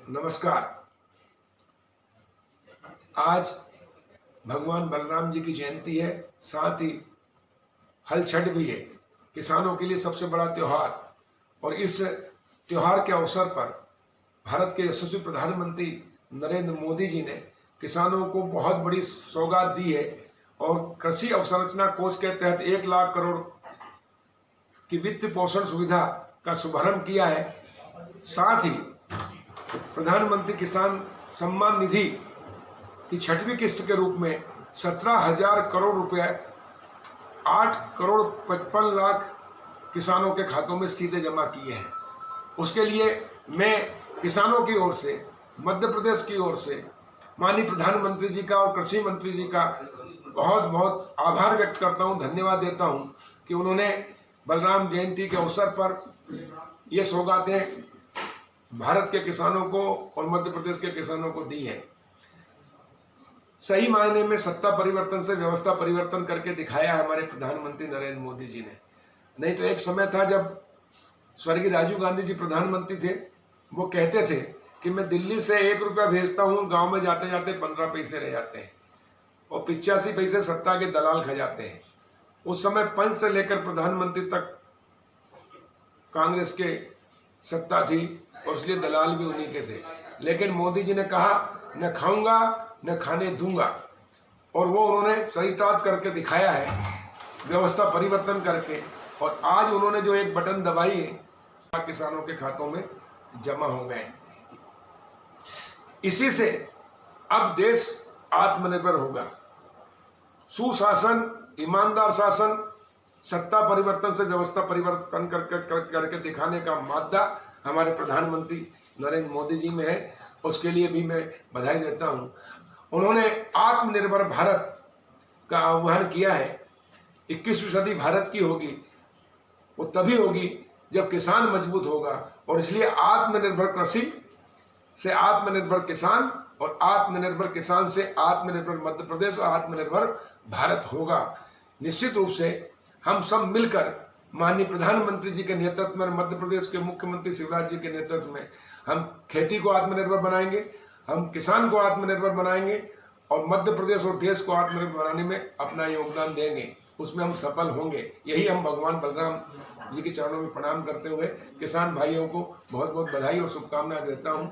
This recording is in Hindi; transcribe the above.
नमस्कार। आज भगवान बलराम जी की जयंती है, साथ ही हल छठ भी है। किसानों के लिए सबसे बड़ा त्योहार, और इस त्योहार के अवसर पर भारत के यशस्वी प्रधानमंत्री नरेंद्र मोदी जी ने किसानों को बहुत बड़ी सौगात दी है और कृषि अवसंरचना कोष के तहत 1 लाख करोड़ की वित्त पोषण सुविधा का शुभारंभ किया है। साथ ही प्रधानमंत्री किसान सम्मान निधि की 6वीं किस्त के रूप में 17,000 करोड़ रुपए 8 करोड़ 55 लाख किसानों के खातों में सीधे जमा किए हैं। उसके लिए मैं किसानों की ओर से, मध्य प्रदेश की ओर से माननीय प्रधानमंत्री जी का और कृषि मंत्री जी का बहुत बहुत आभार व्यक्त करता हूं, धन्यवाद देता हूं कि उन्होंने बलराम जयंती के अवसर पर ये सौगातें भारत के किसानों को और मध्य प्रदेश के किसानों को दी है। सही मायने में सत्ता परिवर्तन से व्यवस्था परिवर्तन करके दिखाया है हमारे प्रधानमंत्री नरेंद्र मोदी जी ने। नहीं तो एक समय था जब स्वर्गीय राजीव गांधी जी प्रधानमंत्री थे, वो कहते थे कि मैं दिल्ली से 1 रुपया भेजता हूँ, गांव में जाते जाते 15 पैसे रह जाते हैं और 85 पैसे सत्ता के दलाल खा जाते हैं। उस समय पंच से लेकर प्रधानमंत्री तक कांग्रेस के सत्ता थी और इसलिए दलाल भी उन्हीं के थे। लेकिन मोदी जी ने कहा न खाऊंगा न खाने दूंगा, और वो उन्होंने चरितार्थ करके दिखाया है, व्यवस्था परिवर्तन करके। और आज उन्होंने जो एक बटन दबाई है, किसानों के खातों में जमा हो गए। इसी से अब देश आत्मनिर्भर होगा। सुशासन, ईमानदार शासन, सत्ता परिवर्तन से व्यवस्था परिवर्तन करके दिखाने का मादा हमारे प्रधानमंत्री नरेंद्र मोदी जी में है। उसके लिए भी मैं बधाई देता हूं। उन्होंने आत्मनिर्भर भारत का आह्वान किया है। 21वीं सदी भारत की होगी, वो तभी होगी जब किसान मजबूत होगा, और इसलिए आत्मनिर्भर कृषि से आत्मनिर्भर किसान, और आत्मनिर्भर किसान से आत्मनिर्भर मध्य प्रदेश और आत्मनिर्भर भारत होगा। निश्चित रूप से हम सब मिलकर माननीय प्रधानमंत्री जी के नेतृत्व में, मध्य प्रदेश के मुख्यमंत्री शिवराज जी के नेतृत्व में हम खेती को आत्मनिर्भर बनाएंगे, हम किसान को आत्मनिर्भर बनाएंगे और मध्य प्रदेश और देश को आत्मनिर्भर बनाने में अपना योगदान देंगे। उसमें हम सफल होंगे। यही हम भगवान बलराम जी के चरणों में प्रणाम करते हुए किसान भाइयों को बहुत बहुत बधाई और शुभकामनाएं देता हूं।